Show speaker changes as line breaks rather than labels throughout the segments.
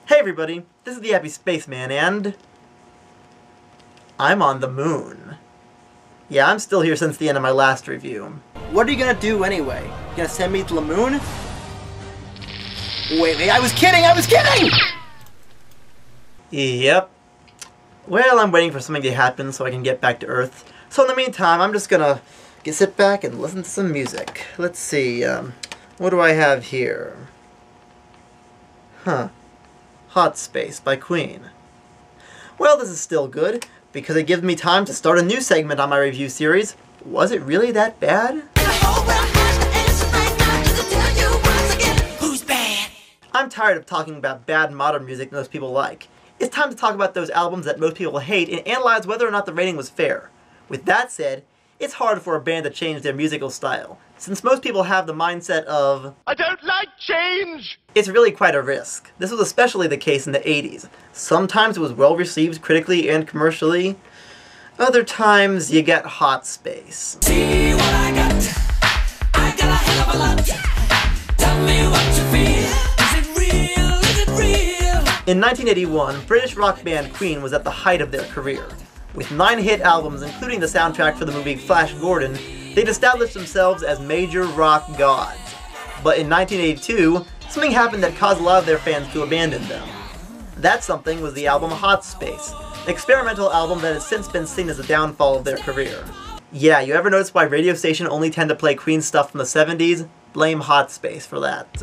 Hey everybody, this is TheHappySpaceman and I'm on the moon. Yeah, I'm still here since the end of my last review. What are you gonna do anyway? You gonna send me to the moon? Wait, I was kidding! Yep. Well, I'm waiting for something to happen so I can get back to Earth. So in the meantime, I'm just gonna sit back and listen to some music. Let's see, what do I have here? Hot Space by Queen. Well, this is still good, because it gives me time to start a new segment on my review series. Was it really that bad? I'm tired of talking about bad modern music most people like. It's time to talk about those albums that most people hate and analyze whether or not the rating was fair. With that said, it's hard for a band to change their musical style, since most people have the mindset of, I don't like change! It's really quite a risk. This was especially the case in the 80s. Sometimes it was well received critically and commercially. Other times you get Hot Space. See what I got a hell of a lot. Tell me what you feel. Is it real? Is it real? In 1981, British rock band Queen was at the height of their career. With 9 hit albums, including the soundtrack for the movie Flash Gordon, they'd established themselves as major rock gods. But in 1982, something happened that caused a lot of their fans to abandon them. That something was the album Hot Space, an experimental album that has since been seen as the downfall of their career. Yeah, you ever notice why radio stations only tend to play Queen stuff from the 70s? Blame Hot Space for that.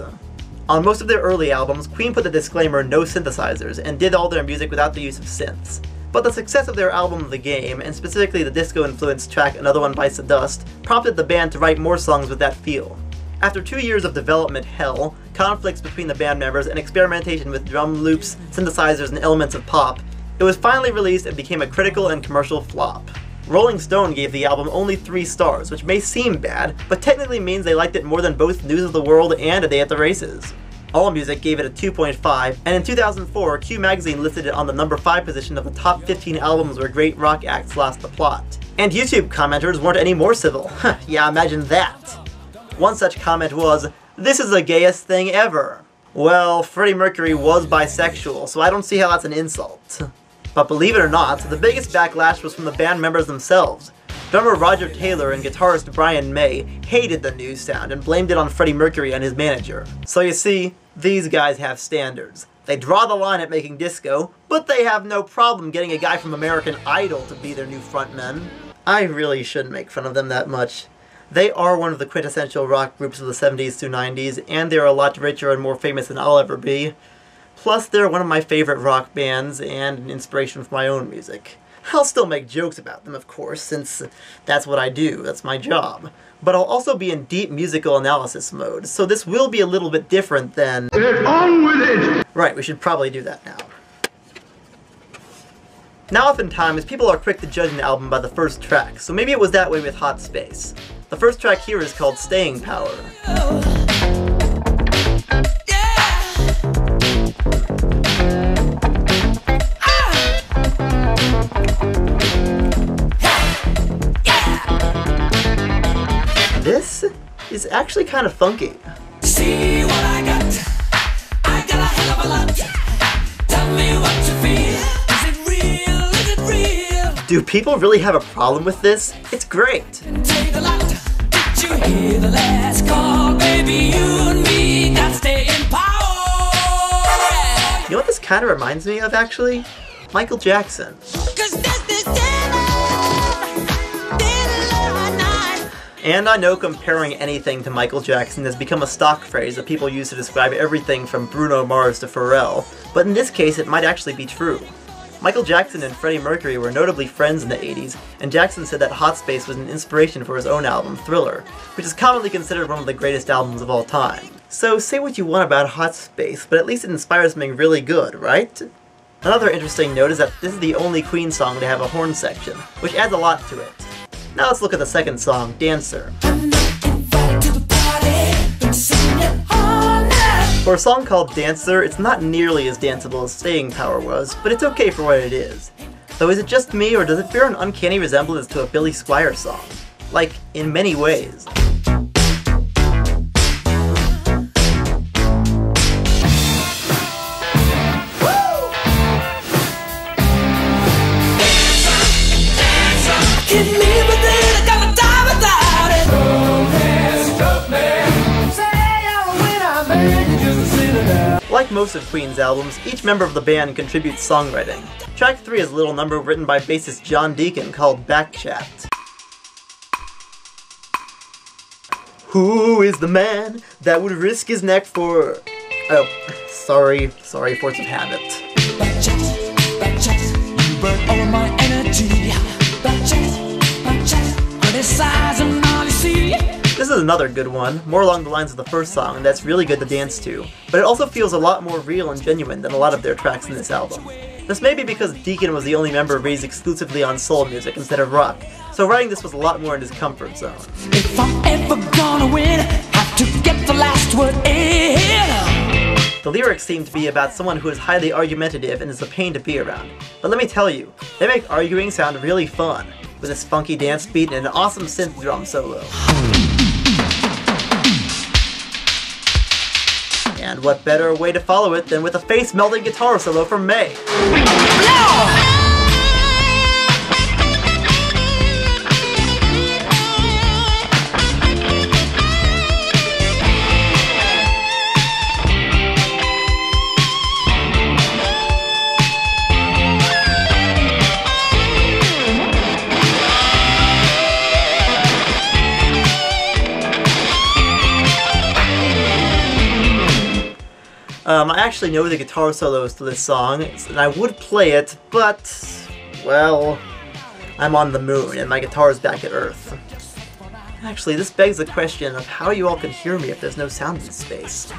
On most of their early albums, Queen put the disclaimer no synthesizers and did all their music without the use of synths. But the success of their album The Game, and specifically the disco-influenced track Another One Bites the Dust, prompted the band to write more songs with that feel. After 2 years of development hell, conflicts between the band members, and experimentation with drum loops, synthesizers, and elements of pop, it was finally released and became a critical and commercial flop. Rolling Stone gave the album only 3 stars, which may seem bad, but technically means they liked it more than both News of the World and A Day at the Races. AllMusic gave it a 2.5, and in 2004, Q Magazine listed it on the number 5 position of the top 15 albums where great rock acts lost the plot. And YouTube commenters weren't any more civil. Yeah, imagine that. One such comment was, "This is the gayest thing ever." Well, Freddie Mercury was bisexual, so I don't see how that's an insult. But believe it or not, the biggest backlash was from the band members themselves. Drummer Roger Taylor and guitarist Brian May hated the new sound and blamed it on Freddie Mercury and his manager. So you see, these guys have standards. They draw the line at making disco, but they have no problem getting a guy from American Idol to be their new frontman. I really shouldn't make fun of them that much. They are one of the quintessential rock groups of the 70s through 90s, and they're a lot richer and more famous than I'll ever be. Plus, they're one of my favorite rock bands and an inspiration for my own music. I'll still make jokes about them, of course, since that's what I do, that's my job. But I'll also be in deep musical analysis mode, so this will be a little bit different than... Get on with it! Right, we should probably do that now. Now oftentimes, people are quick to judge an album by the first track, so maybe it was that way with Hot Space. The first track here is called Staying Power. This is actually kind of funky. See what I got a hell of a lot. Tell me what you feel. Is it real? Is it real? Do people really have a problem with this? It's great. Take a lot. Did you hear the last call? Baby, you and me got to stay in power. You know what this kind of reminds me of, actually? Michael Jackson. And I know comparing anything to Michael Jackson has become a stock phrase that people use to describe everything from Bruno Mars to Pharrell, but in this case it might actually be true. Michael Jackson and Freddie Mercury were notably friends in the 80s, and Jackson said that Hot Space was an inspiration for his own album, Thriller, which is commonly considered one of the greatest albums of all time. So say what you want about Hot Space, but at least it inspires something really good, right? Another interesting note is that this is the only Queen song to have a horn section, which adds a lot to it. Now let's look at the second song, Dancer. For a song called Dancer, it's not nearly as danceable as Staying Power was, but it's okay for what it is. Though is it just me, or does it bear an uncanny resemblance to a Billy Squier song? Like, in many ways. Like most of Queen's albums, each member of the band contributes songwriting. Track 3 is a little number written by bassist John Deacon called Backchat. Who is the man that would risk his neck for... Oh, sorry, force of habit.
Backchat, you burn all my energy. Backchat, pretty size and all you see.
This is another good one, more along the lines of the first song, and that's really good to dance to, but it also feels a lot more real and genuine than a lot of their tracks in this album. This may be because Deacon was the only member raised exclusively on soul music instead of rock, so writing this was a lot more in his comfort zone.
If I'm ever gonna win, have to get the last word in.
The lyrics seem to be about someone who is highly argumentative and is a pain to be around, but let me tell you, they make arguing sound really fun, with this funky dance beat and an awesome synth drum solo. And what better way to follow it than with a face-melting guitar solo from May? I actually know the guitar solos to this song, and I would play it, but, well, I'm on the moon and my guitar is back at Earth. Actually, this begs the question of how you all can hear me if there's no sound in space.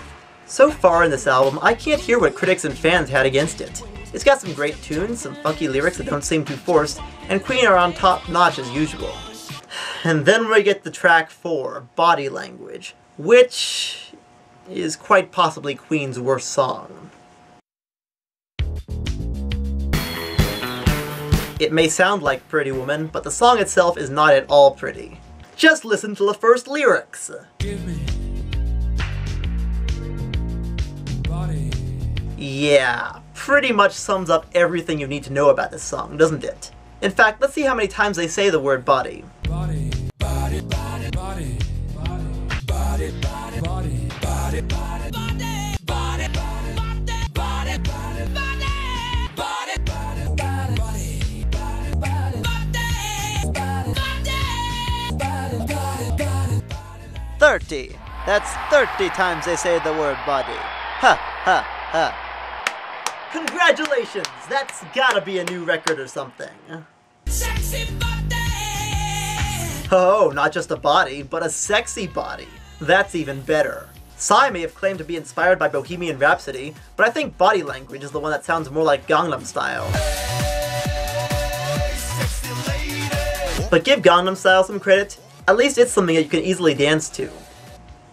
So far in this album, I can't hear what critics and fans had against it. It's got some great tunes, some funky lyrics that don't seem too forced, and Queen are on top notch as usual. And then we get the track 4, Body Language, which is quite possibly Queen's worst song. It may sound like Pretty Woman, but the song itself is not at all pretty. Just listen to the first lyrics.
Give me body.
Yeah, pretty much sums up everything you need to know about this song, doesn't it? In fact, let's see how many times they say the word body.
Body, body, body, body, body, body, body, body.
30. That's 30 times they say the word body. Ha ha ha. Congratulations! That's gotta be a new record or something.
Sexy body.
Oh, not just a body, but a sexy body. That's even better. Psy may have claimed to be inspired by Bohemian Rhapsody, but I think Body Language is the one that sounds more like Gangnam Style. But give Gangnam Style some credit. At least it's something that you can easily dance to.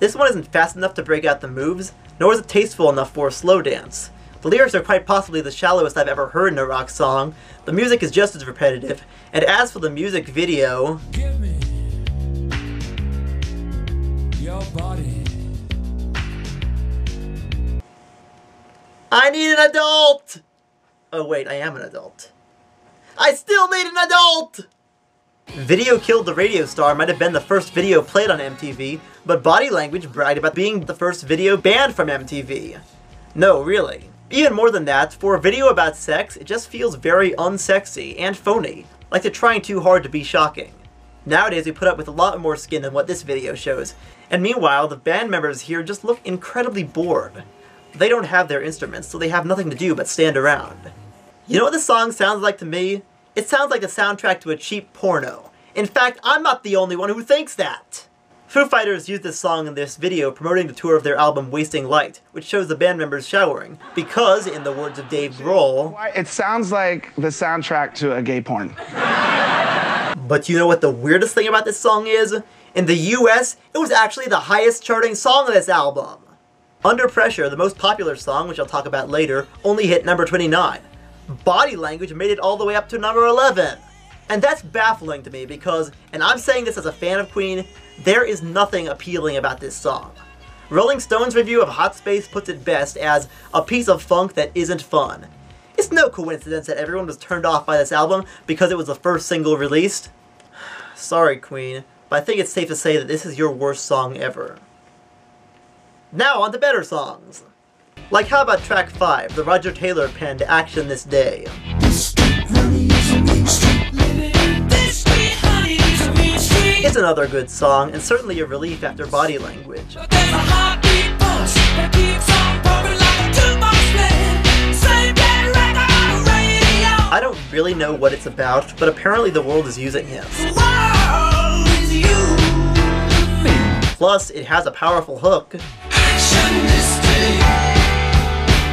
This one isn't fast enough to break out the moves, nor is it tasteful enough for a slow dance. The lyrics are quite possibly the shallowest I've ever heard in a rock song, the music is just as repetitive, and as for the music video...
Give me your body.
I need an adult! Oh wait, I am an adult. I still need an adult! Video Killed the Radio Star might have been the first video played on MTV, but Body Language bragged about being the first video banned from MTV. No, really. Even more than that, for a video about sex, it just feels very unsexy and phony, like they're trying too hard to be shocking. Nowadays we put up with a lot more skin than what this video shows, and meanwhile the band members here just look incredibly bored. They don't have their instruments, so they have nothing to do but stand around. You know what this song sounds like to me? It sounds like the soundtrack to a cheap porno. In fact, I'm not the only one who thinks that! Foo Fighters used this song in this video promoting the tour of their album Wasting Light, which shows the band members showering, because, in the words of Dave Grohl...
It sounds like the soundtrack to a gay porn.
But you know what the weirdest thing about this song is? In the US, it was actually the highest charting song of this album! Under Pressure, the most popular song, which I'll talk about later, only hit number 29. Body Language made it all the way up to number 11. And that's baffling to me because, and I'm saying this as a fan of Queen, there is nothing appealing about this song. Rolling Stone's review of Hot Space puts it best as a piece of funk that isn't fun. It's no coincidence that everyone was turned off by this album because it was the first single released. Sorry, Queen, but I think it's safe to say that this is your worst song ever. Now on to better songs. Like how about track 5, the Roger Taylor penned Action This Day. It's another good song, and certainly a relief after Body Language. I don't really know what it's about, but apparently the world is using him. Plus, it has a powerful hook.
Action this day.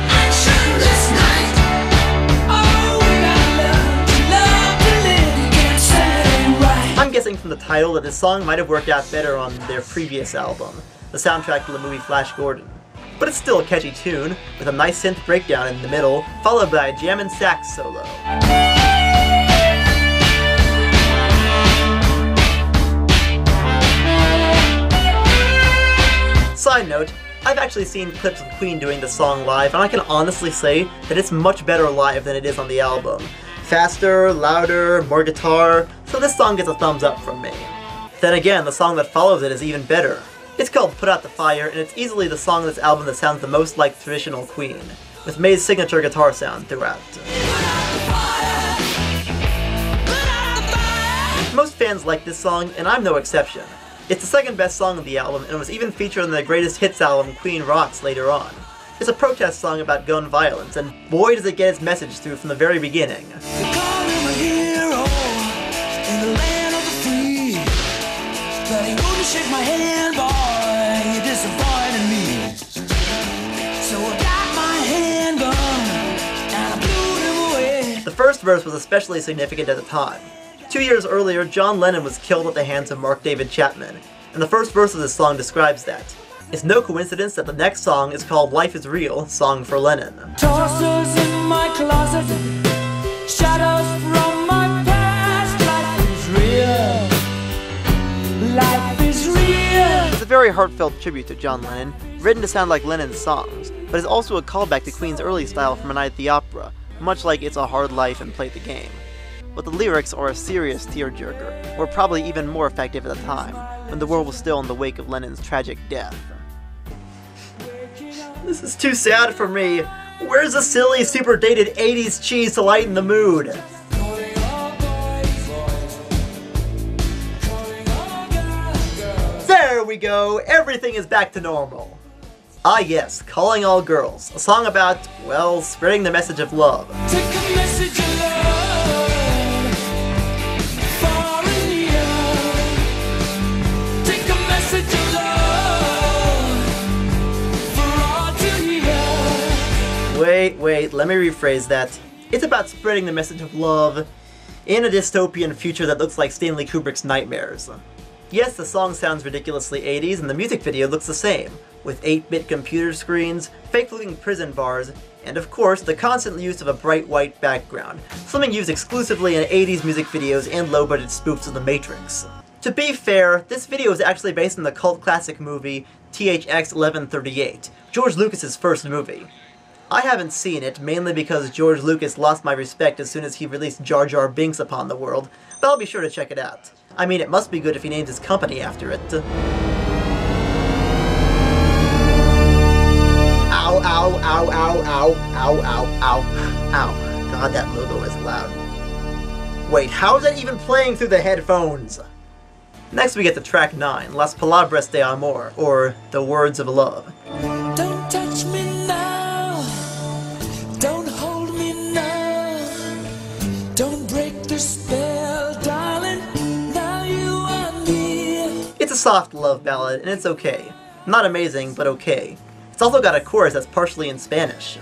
Action this night. Oh, we got love to live, you can't say right.
I'm guessing from the title that this song might have worked out better on their previous album, the soundtrack to the movie Flash Gordon. But it's still a catchy tune, with a nice synth breakdown in the middle, followed by a jammin' sax solo. Side note, I've actually seen clips of Queen doing the song live, and I can honestly say that it's much better live than it is on the album. Faster, louder, more guitar, so this song gets a thumbs up from me. Then again, the song that follows it is even better. It's called Put Out the Fire, and it's easily the song on this album that sounds the most like traditional Queen, with May's signature guitar sound throughout. Most fans like this song, and I'm no exception. It's the second best song on the album, and was even featured on the greatest hits album Queen Rocks later on. It's a protest song about gun violence, and boy does it get its message through from the very beginning.
Shake my hand, boy, you disappointed me. So I got my handgun and I blew him away.
The first verse was especially significant at the time. 2 years earlier, John Lennon was killed at the hands of Mark David Chapman, and the first verse of this song describes that. It's no coincidence that the next song is called Life is Real, Song for Lennon.
Tossers in my closet, shadows from my past. Life is real. Life is real.
It's a very heartfelt tribute to John Lennon, written to sound like Lennon's songs, but is also a callback to Queen's early style from A Night at the Opera, much like It's a Hard Life and Play the Game. But the lyrics are a serious tearjerker, or probably even more effective at the time, when the world was still in the wake of Lennon's tragic death. This is too sad for me. Where's the silly, super dated 80s cheese to lighten the mood? There we go! Everything is back to normal. Ah yes, Calling All Girls, a song about, well, spreading the message of love.
Take a message of love, far and near. Take a message of love, for all to hear.
Wait, let me rephrase that. It's about spreading the message of love in a dystopian future that looks like Stanley Kubrick's nightmares. Yes, the song sounds ridiculously 80s, and the music video looks the same, with 8-bit computer screens, fake-looking prison bars, and of course, the constant use of a bright white background, something used exclusively in 80s music videos and low-budget spoofs of The Matrix. To be fair, this video is actually based on the cult classic movie THX 1138, George Lucas's first movie. I haven't seen it, mainly because George Lucas lost my respect as soon as he released Jar Jar Binks upon the world, but I'll be sure to check it out. I mean, it must be good if he named his company after it. Ow, ow, ow, ow, ow, ow, ow, ow, ow. God, that logo is loud. Wait, how is that even playing through the headphones? Next we get to track 9, Las Palabras de Amor, or The Words of Love.
Don't touch me now, don't hold me now, don't break the spell, darling, now you are me.
It's a soft love ballad, and it's okay. Not amazing, but okay. It's also got a chorus that's partially in Spanish.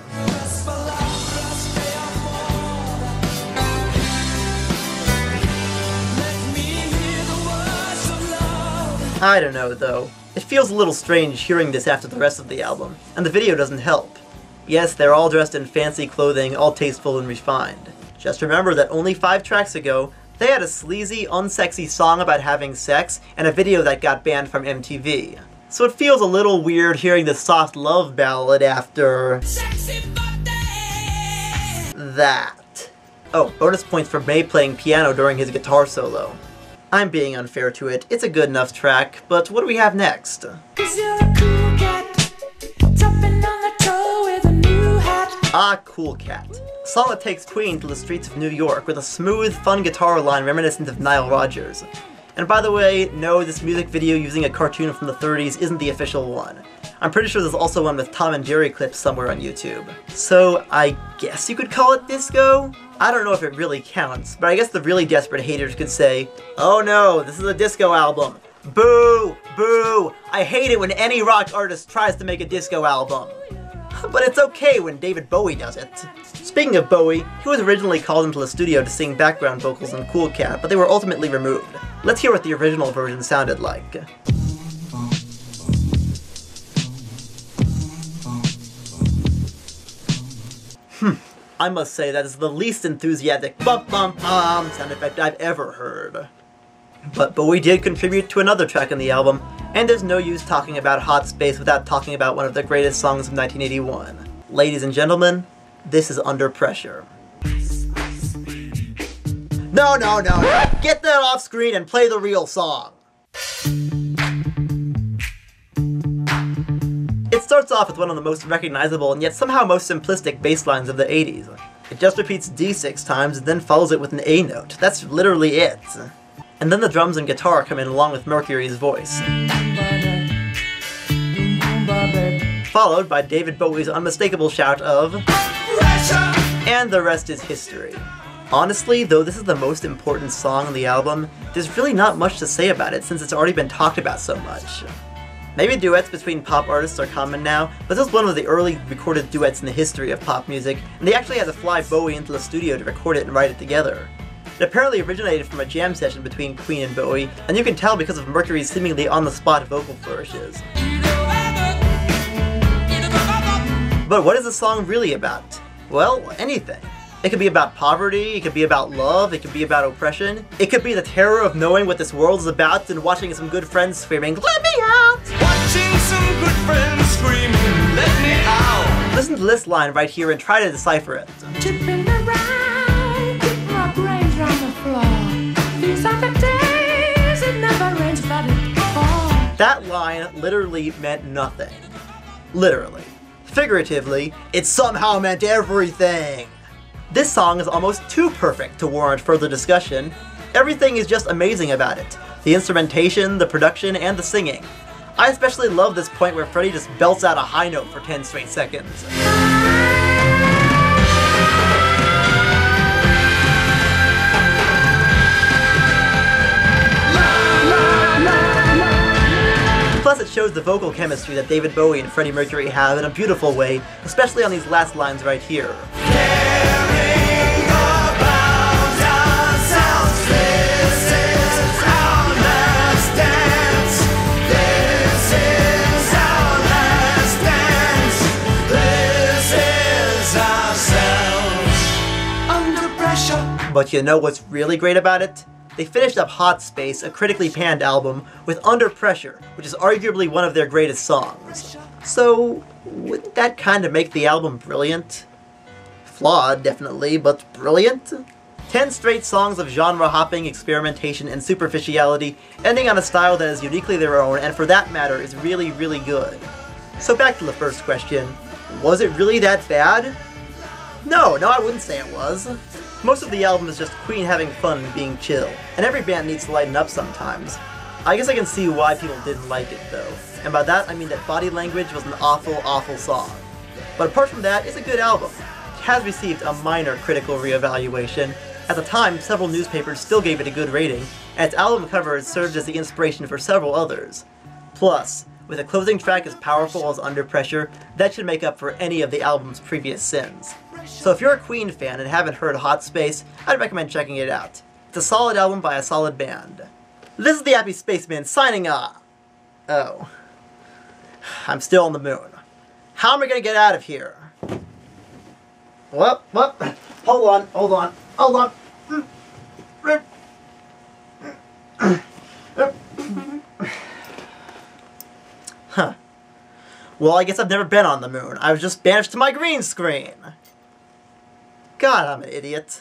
I don't know, though. It feels a little strange hearing this after the rest of the album, and the video doesn't help. Yes, they're all dressed in fancy clothing, all tasteful and refined. Just remember that only 5 tracks ago, they had a sleazy, unsexy song about having sex, and a video that got banned from MTV. So it feels a little weird hearing this soft love ballad after... that. Oh, bonus points for May playing piano during his guitar solo. I'm being unfair to it, it's a good enough track, but what do we have next?
'Cause you're a cool cat, jumping on the toe with
Ah, Cool Cat. A song that takes Queen to the streets of New York with a smooth, fun guitar line reminiscent of Nile Rodgers. And by the way, no, this music video using a cartoon from the 30s isn't the official one. I'm pretty sure there's also one with Tom and Jerry clips somewhere on YouTube. So, I guess you could call it disco? I don't know if it really counts, but I guess the really desperate haters could say, "Oh no, this is a disco album. Boo! Boo! I hate it when any rock artist tries to make a disco album." But it's okay when David Bowie does it. Speaking of Bowie, he was originally called into the studio to sing background vocals on Cool Cat, but they were ultimately removed. Let's hear what the original version sounded like. I must say that is the least enthusiastic bum bum bum sound effect I've ever heard. But Bowie did contribute to another track on the album, and there's no use talking about Hot Space without talking about one of the greatest songs of 1981. Ladies and gentlemen, this is Under Pressure. No, no, no, no! Get that off screen and play the real song! It starts off with one of the most recognizable and yet somehow most simplistic bass lines of the 80s. It just repeats D 6 times and then follows it with an A note. That's literally it. And then the drums and guitar come in along with Mercury's voice. Followed by David Bowie's unmistakable shout of "Pressure!" And the rest is history. Honestly, though this is the most important song on the album, there's really not much to say about it since it's already been talked about so much. Maybe duets between pop artists are common now, but this was one of the early recorded duets in the history of pop music, and they actually had to fly Bowie into the studio to record it and write it together. It apparently originated from a jam session between Queen and Bowie, and you can tell because of Mercury's seemingly on-the-spot vocal flourishes. But what is the song really about? Well, anything. It could be about poverty, it could be about love, it could be about oppression. It could be the terror of knowing what this world is about and watching some good friends screaming, "Let me out!"
Watching some good friends screaming, "Let me out!"
Listen to this line right here and try to decipher it.
Tipping around, keep my brains on the floor. These are the days it never rains, but it falls.
That line literally meant nothing. Literally. Figuratively, it somehow meant everything. This song is almost too perfect to warrant further discussion. Everything is just amazing about it. The instrumentation, the production, and the singing. I especially love this point where Freddie just belts out a high note for 10 straight seconds. Plus it shows the vocal chemistry that David Bowie and Freddie Mercury have in a beautiful way, especially on these last lines right here. But you know what's really great about it? They finished up Hot Space, a critically panned album, with Under Pressure, which is arguably one of their greatest songs. So, wouldn't that kind of make the album brilliant? Flawed, definitely, but brilliant? 10 straight songs of genre-hopping, experimentation, and superficiality, ending on a style that is uniquely their own, and for that matter, is really, really good. So back to the first question. Was it really that bad? No, I wouldn't say it was. Most of the album is just Queen having fun and being chill, and every band needs to lighten up sometimes. I guess I can see why people didn't like it though, and by that I mean that Body Language was an awful, awful song. But apart from that, it's a good album. It has received a minor critical reevaluation. At the time, several newspapers still gave it a good rating, and its album cover has served as the inspiration for several others. Plus, with a closing track as powerful as Under Pressure, that should make up for any of the album's previous sins. So if you're a Queen fan and haven't heard Hot Space, I'd recommend checking it out. It's a solid album by a solid band. This is the Happy Spaceman signing off. Oh. I'm still on the moon. How am I gonna get out of here? What? Hold on. Huh. Well, I guess I've never been on the moon. I was just banished to my green screen. God, I'm an idiot.